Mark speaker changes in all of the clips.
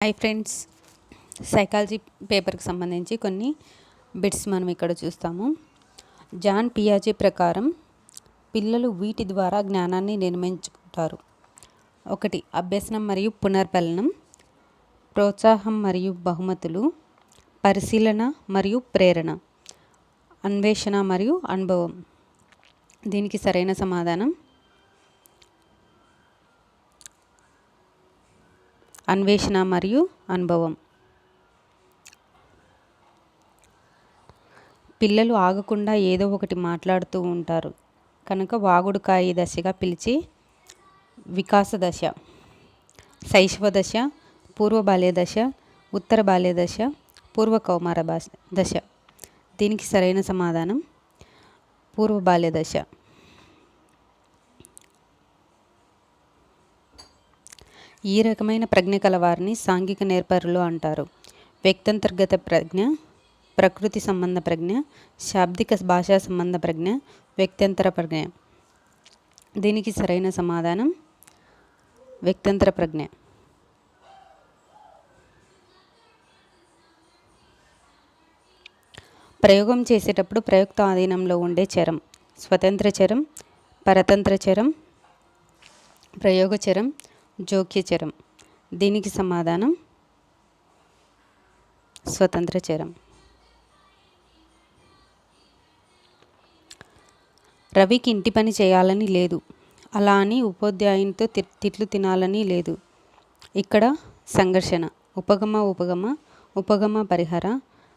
Speaker 1: Hi friends, psychology పేపర్కి సంబంధించి కొన్ని బిట్స్ మనం ఇక్కడ చూస్తాము. జాన్ పియాజే ప్రకారం పిల్లలు వీటి ద్వారా జ్ఞానాన్ని నిర్మించుకుంటారు. 1. అభ్యసనం మరియు పునర్బలనం, ప్రోత్సాహం మరియు బహుమతులు, పరిశీలన మరియు ప్రేరణ, అన్వేషణ మరియు అనుభవం. దీనికి సరైన సమాధానం అన్వేషణ మరియు అనుభవం. పిల్లలు ఆగకుండా ఏదో ఒకటి మాట్లాడుతూ ఉంటారు కనుక వాగుడుకాయి దశగా పిలిచి వికాస దశ, శైశవ దశ, పూర్వ బాల్య దశ, ఉత్తర బాల్య దశ, పూర్వ కౌమార దశ. దీనికి సరైన సమాధానం పూర్వ బాల్య దశ. ఈ రకమైన ప్రజ్ఞ కలవారిని సాంఘిక నేర్పరులు అంటారు. వ్యక్తంతర్గత ప్రజ్ఞ, ప్రకృతి సంబంధ ప్రజ్ఞ, శాబ్దిక భాషా సంబంధ ప్రజ్ఞ, వ్యక్తంతర ప్రజ్ఞ. దీనికి సరైన సమాధానం వ్యక్తంతర ప్రజ్ఞ. ప్రయోగం చేసేటప్పుడు ప్రయుక్త ఆధీనంలో ఉండే చరం స్వతంత్ర చరం, పరతంత్ర చరం, ప్రయోగ చరం, జోక్య చరం. దీనికి సమాధానం స్వతంత్ర చరం. రవికి ఇంటి పని చేయాలని లేదు, అలా అని ఉపాధ్యాయునితో తిట్లు తినాలని లేదు. ఇక్కడ సంఘర్షణ ఉపగమ ఉపగమ, ఉపగమ పరిహార,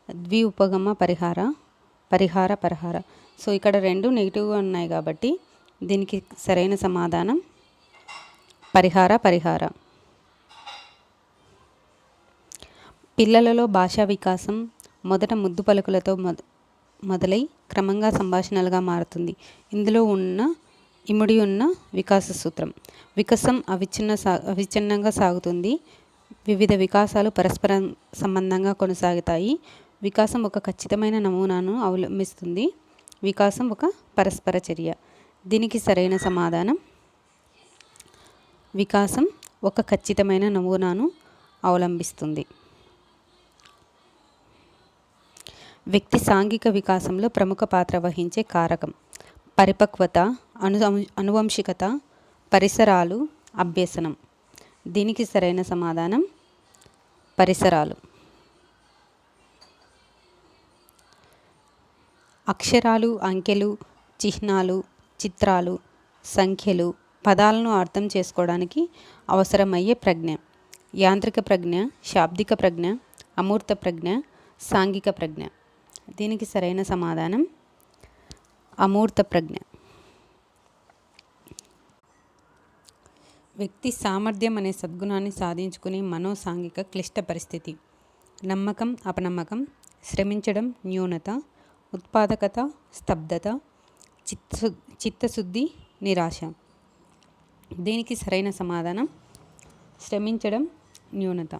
Speaker 1: ద్వి ఉపగమ పరిహార, పరిహార పరిహార. సో ఇక్కడ రెండు నెగిటివ్గా ఉన్నాయి కాబట్టి దీనికి సరైన సమాధానం పరిహార పరిహార. పిల్లలలో భాషా వికాసం మొదట ముద్దు పలుకులతో మొదలై క్రమంగా సంభాషణలుగా మారుతుంది. ఇందులో ఇమిడి ఉన్న వికాస సూత్రం. వికాసం అవిచ్ఛిన్నంగా సాగుతుంది. వివిధ వికాసాలు పరస్పర సంబంధంగా కొనసాగుతాయి. వికాసం ఒక ఖచ్చితమైన నమూనాను అవలంబిస్తుంది. వికాసం ఒక పరస్పర చర్య. దీనికి సరైన సమాధానం వికాసం ఒక ఖచ్చితమైన నమూనాను అవలంబిస్తుంది. వ్యక్తి సాంఘిక వికాసంలో ప్రముఖ పాత్ర వహించే కారకం పరిపక్వత, అనువంశికత, పరిసరాలు, అభ్యసనం. దీనికి సరైన సమాధానం పరిసరాలు. అక్షరాలు, అంకెలు, చిహ్నాలు, చిత్రాలు, సంఖ్యలు, పదాలను అర్థం చేసుకోవడానికి అవసరమయ్యే ప్రజ్ఞ యాంత్రిక ప్రజ్ఞ, శాబ్దిక ప్రజ్ఞ, అమూర్త ప్రజ్ఞ, సాంఘిక ప్రజ్ఞ. దీనికి సరైన సమాధానం అమూర్త ప్రజ్ఞ. వ్యక్తి సామర్థ్యం అనే సద్గుణాన్ని సాధించుకునే మనోసాంఘిక క్లిష్ట పరిస్థితి నమ్మకం, అపనమ్మకం, శ్రమించడం, న్యూనత, ఉత్పాదకత, స్తబ్దత, చిత్తశుద్ధి, నిరాశ. దీనికి సరైన సమాధానం శ్రమించడం, న్యూనత.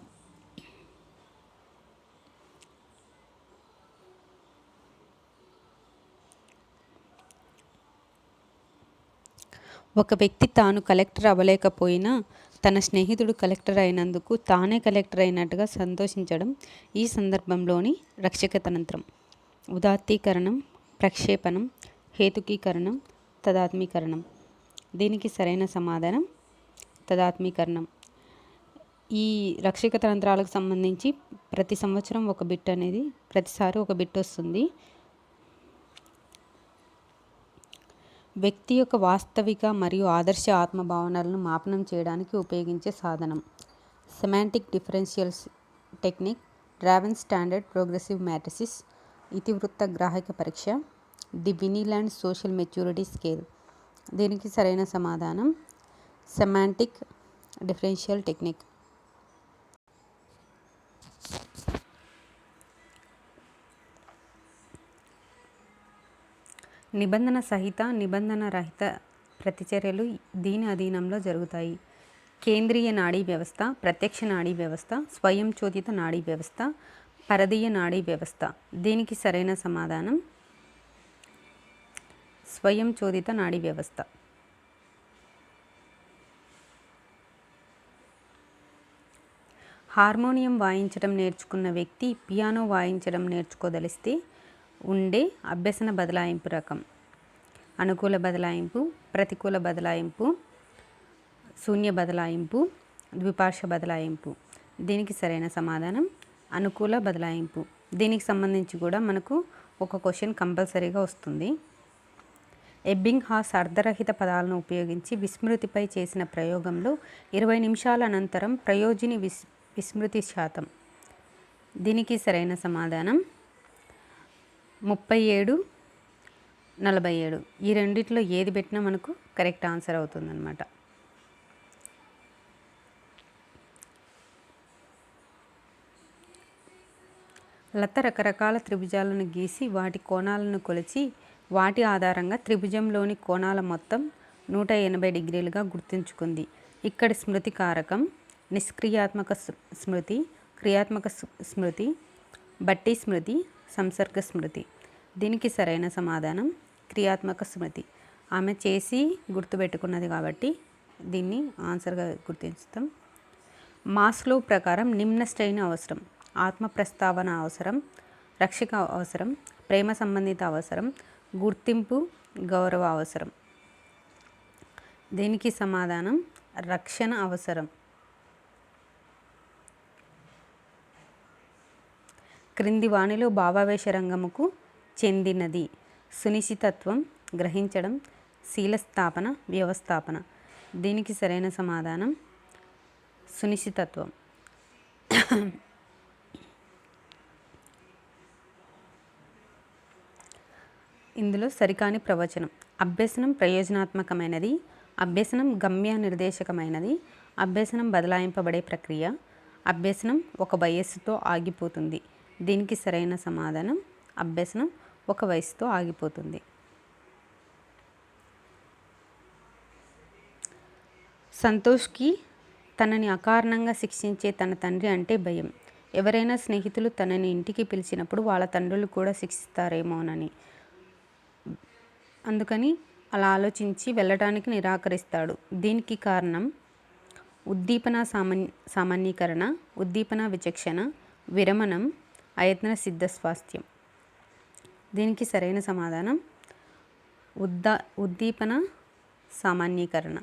Speaker 1: ఒక వ్యక్తి తాను కలెక్టర్ అవ్వలేకపోయినా తన స్నేహితుడు కలెక్టర్ అయినందుకు తానే కలెక్టర్ అయినట్టుగా సంతోషించడం ఈ సందర్భంలోని రక్షక తంత్రం. ఉదాత్తీకరణం, ప్రక్షేపణం, హేతుకీకరణం, తదాత్మీకరణం. దీనికి సరైన సమాధానం తదాత్మీకరణం. ఈ రక్షక తంత్రాలకు సంబంధించి ప్రతి సంవత్సరం ఒక బిట్ అనేది ప్రతిసారి ఒక బిట్ వస్తుంది. వ్యక్తి యొక్క వాస్తవిక మరియు ఆదర్శ ఆత్మభావనలను మాపనం చేయడానికి ఉపయోగించే సాధనం సెమాంటిక్ డిఫరెన్షియల్స్ టెక్నిక్, డ్రావెన్ స్టాండర్డ్ ప్రోగ్రెసివ్ మ్యాట్రిసిస్, ఇతివృత్త గ్రాహిక పరీక్ష, the Vineland social maturity scale. దీనికి సరైన సమాధానం సెమాంటిక్ డిఫరెన్షియల్ టెక్నిక్. నిబంధన సహిత, నిబంధన రహిత ప్రతిచర్యలు దీని అధీనంలో జరుగుతాయి. కేంద్రీయ నాడీ వ్యవస్థ, ప్రత్యక్ష నాడీ వ్యవస్థ, స్వయంచోదిత నాడీ వ్యవస్థ, పరదీయ నాడీ వ్యవస్థ. దీనికి సరైన సమాధానం స్వయంచోదిత నాడీ వ్యవస్థ. హార్మోనియం వాయించడం నేర్చుకున్న వ్యక్తి పియానో వాయించడం నేర్చుకోదలిస్తే ఉండే అభ్యసన బదలాయింపు రకం: అనుకూల బదలాయింపు, ప్రతికూల బదలాయింపు, శూన్య బదలాయింపు, ద్విపార్శ్వ బదలాయింపు. దీనికి సరైన సమాధానం అనుకూల బదలాయింపు. దీనికి సంబంధించి కూడా మనకు ఒక క్వశ్చన్ కంపల్సరీగా వస్తుంది. ఎబ్బింగ్హాస్ అర్ధరహిత పదాలను ఉపయోగించి విస్మృతిపై చేసిన ప్రయోగంలో 20 నిమిషాల అనంతరం ప్రయోజిని విస్మృతి శాతం. దీనికి సరైన సమాధానం 37/47. ఈ రెండిట్లో ఏది పెట్టినా మనకు కరెక్ట్ ఆన్సర్ అవుతుందన్నమాట. లత రకరకాల త్రిభుజాలను గీసి వాటి కోణాలను కొలిచి వాటి ఆధారంగా త్రిభుజంలోని కోణాల మొత్తం 180 డిగ్రీలుగా గుర్తుంచుకుంది. ఇక్కడి స్మృతి కారకం నిష్క్రియాత్మక స్మృతి, క్రియాత్మక స్మృతి, బట్టి స్మృతి, సంసర్గ స్మృతి. దీనికి సరైన సమాధానం క్రియాత్మక స్మృతి. ఆమె చేసి గుర్తుపెట్టుకున్నది కాబట్టి దీన్ని ఆన్సర్గా గుర్తించుతాం. మాస్లో ప్రకారం నిమ్న శ్రేణి అవసరం: ఆత్మ ప్రస్తావన అవసరం, రక్షక అవసరం, ప్రేమ సంబంధిత అవసరం, గుర్తింపు, గౌరవ అవసరం. దీనికి సమాధానం రక్షణ అవసరం. క్రింది వాణిలో భావావేశ రంగముకు చెందినది: సునిశ్చితత్వం, గ్రహించడం, శీలస్థాపన, వ్యవస్థాపన. దీనికి సరైన సమాధానం సునిశ్చితత్వం. ఇందులో సరికాని ప్రవచనం: అభ్యసనం ప్రయోజనాత్మకమైనది, అభ్యసనం గమ్య నిర్దేశకమైనది, అభ్యసనం బదలాయింపబడే ప్రక్రియ, అభ్యసనం ఒక వయస్సుతో ఆగిపోతుంది. దీనికి సరైన సమాధానం అభ్యసనం ఒక వయస్సుతో ఆగిపోతుంది. సంతోష్కి తనని అకారణంగా శిక్షించే తన తండ్రి అంటే భయం. ఎవరైనా స్నేహితులు తనని ఇంటికి పిలిచినప్పుడు వాళ్ళ తండ్రులు కూడా శిక్షిస్తారేమోనని, అందుకని అలా ఆలోచించి వెళ్ళటానికి నిరాకరిస్తాడు. దీనికి కారణం ఉద్దీపన సామాన్యీకరణ, ఉద్దీపన విచక్షణ, విరమణం, అయత్న సిద్ధ స్వాస్థ్యం. దీనికి సరైన సమాధానం ఉద్దీపన సామాన్యీకరణ.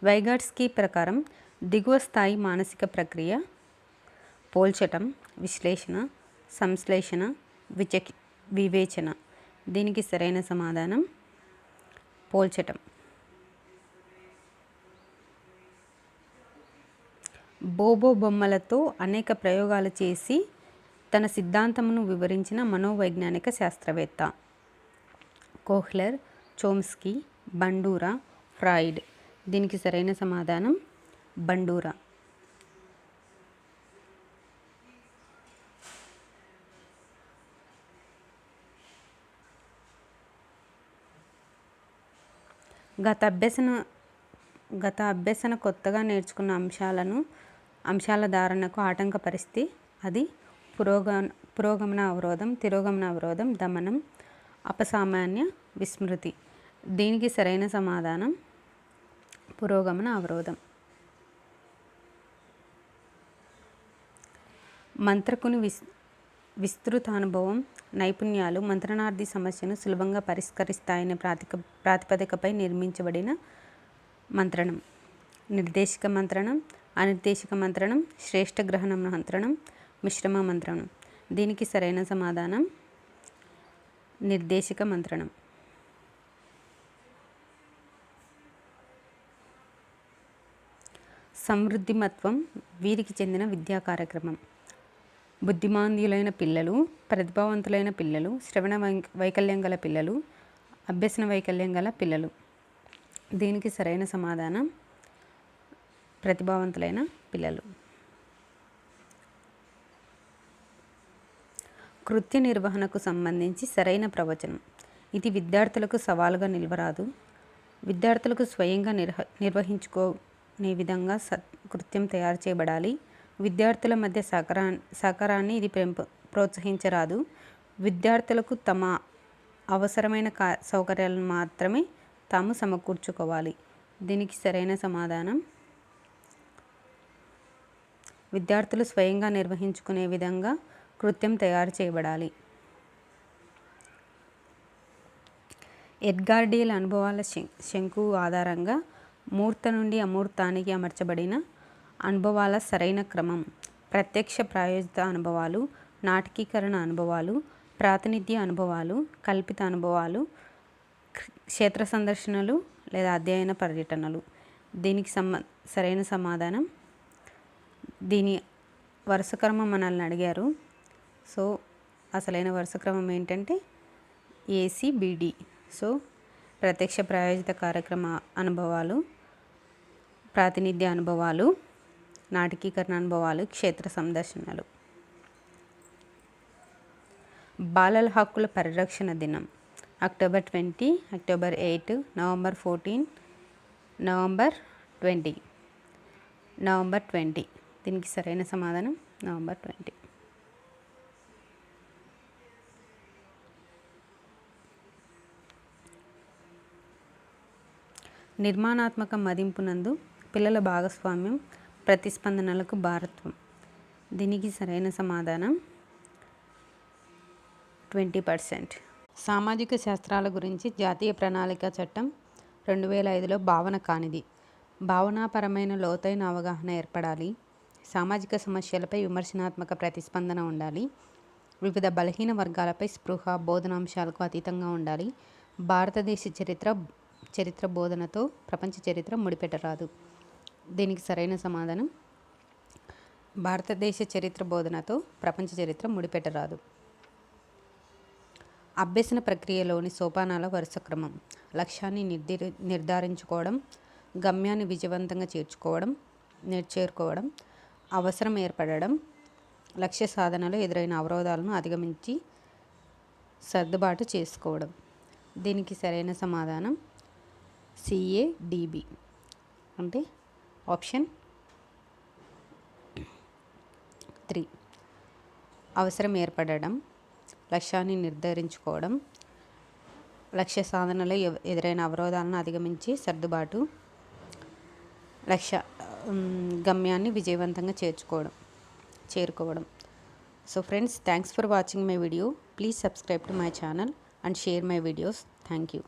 Speaker 1: వైగాట్స్కీ ప్రకారం దిగువ స్థాయి మానసిక ప్రక్రియ పోల్చటం, విశ్లేషణ, సంశ్లేషణ, వివేచన. దీనికి సరైన సమాధానం పోల్చటం. బోబో బొమ్మలతో అనేక ప్రయోగాలు చేసి తన సిద్ధాంతమును వివరించిన మనోవైజ్ఞానిక శాస్త్రవేత్త: కోహ్లర్, చోమ్స్కీ, బండూరా, ఫ్రాయిడ్. దీనికి సరైన సమాధానం బండూరా. గత అభ్యసన కొత్తగా నేర్చుకున్న అంశాల ధారణకు ఆటంకపరిస్తే అది పురోగమన అవరోధం, తిరోగమన అవరోధం, దమనం, అపసామాన్య విస్మృతి. దీనికి సరైన సమాధానం పురోగమన అవరోధం. మంత్రకుని విస్తృత అనుభవం, నైపుణ్యాలు మంత్రణార్థి సమస్యను సులభంగా పరిష్కరిస్తాయనే ప్రాతిపదికపై నిర్మించబడిన మంత్రణం: నిర్దేశిక మంత్రణం, అనిర్దేశిక మంత్రణం, శ్రేష్ఠ గ్రహణ మంత్రణం, మిశ్రమ మంత్రణం. దీనికి సరైన సమాధానం నిర్దేశిక మంత్రణం. సమృద్ధిమత్వం వీరికి చెందిన విద్యా కార్యక్రమం: బుద్ధిమాంద్యులైన పిల్లలు, ప్రతిభావంతులైన పిల్లలు, శ్రవణ వైకల్యం గల పిల్లలు, అభ్యసన వైకల్యం గల పిల్లలు. దీనికి సరైన సమాధానం ప్రతిభావంతులైన పిల్లలు. కృత్య నిర్వహణకు సంబంధించి సరైన ప్రవచనం: ఇది విద్యార్థులకు సవాలుగా నిలవరాదు. విద్యార్థులకు స్వయంగా నిర్వహించుకునే విధంగా కృత్యం తయారు చేయబడాలి. విద్యార్థుల మధ్య సహకారాన్ని ఇది ప్రోత్సహించరాదు. విద్యార్థులకు తమ అవసరమైన సౌకర్యాలను మాత్రమే తాము సమకూర్చుకోవాలి. దీనికి సరైన సమాధానం విద్యార్థులు స్వయంగా నిర్వహించుకునే విధంగా కృత్యం తయారు చేయబడాలి. ఎడ్గార్డియల్ అనుభవాల శంకువు ఆధారంగా మూర్త నుండి అమూర్తానికి అమర్చబడిన అనుభవాల సరైన క్రమం. ప్రత్యక్ష ప్రాయోజిత అనుభవాలు, నాటకీకరణ అనుభవాలు, ప్రాతినిధ్య అనుభవాలు, కల్పిత అనుభవాలు, క్షేత్ర సందర్శనలు లేదా అధ్యయన పర్యటనలు. దీనికి సరైన సమాధానం, దీని వరుస క్రమం మనల్ని అడిగారు. సో అసలైన వరుస క్రమం ఏంటంటే ACBD. సో ప్రత్యక్ష ప్రాయోజిత కార్యక్రమ అనుభవాలు, ప్రాతినిధ్య అనుభవాలు, నాటకీకరణ అనుభవాలు, క్షేత్ర సందర్శనలు. బాలల హక్కుల పరిరక్షణ దినం October 20, October 8, November 14, November 20. November 20. దీనికి సరైన సమాధానం నవంబర్ 20. నిర్మాణాత్మక మదింపునందు పిల్లల భాగస్వామ్యం, ప్రతిస్పందనలకు భారత్వం. దీనికి సరైన సమాధానం 20%. సామాజిక శాస్త్రాల గురించి జాతీయ ప్రణాళిక చట్టం 2005లో భావన కానిది. భావనాపరమైన లోతైన అవగాహన ఏర్పడాలి. సామాజిక సమస్యలపై విమర్శనాత్మక ప్రతిస్పందన ఉండాలి. వివిధ బలహీన వర్గాలపై స్పృహ, బోధనాంశాలకు అతీతంగా ఉండాలి. భారతదేశ చరిత్ర బోధనతో ప్రపంచ చరిత్ర ముడిపెట్టరాదు. దీనికి సరైన సమాధానం భారతదేశ చరిత్ర బోధనతో ప్రపంచ చరిత్ర ముడిపెట్టరాదు. అభ్యసన ప్రక్రియలోని సోపానాల వరుస క్రమం. లక్ష్యాన్ని నిర్ధారించుకోవడం, గమ్యాన్ని విజయవంతంగా చేరుకోవడం, అవసరం ఏర్పడడం, లక్ష్య సాధనలో ఎదురైన అవరోధాలను అధిగమించి సర్దుబాటు చేసుకోవడం. దీనికి సరైన సమాధానం CADB, అంటే ఆప్షన్ 3. అవసరం ఏర్పడడం, లక్ష్యాన్ని నిర్ధారించుకోవడం, లక్ష్య సాధనలో ఎదురైన అవరోధాలను అధిగమించి సర్దుబాటు, గమ్యాన్ని విజయవంతంగా చేరుకోవడం. So friends, thanks for watching my video. Please subscribe to my channel and share my videos. Thank you.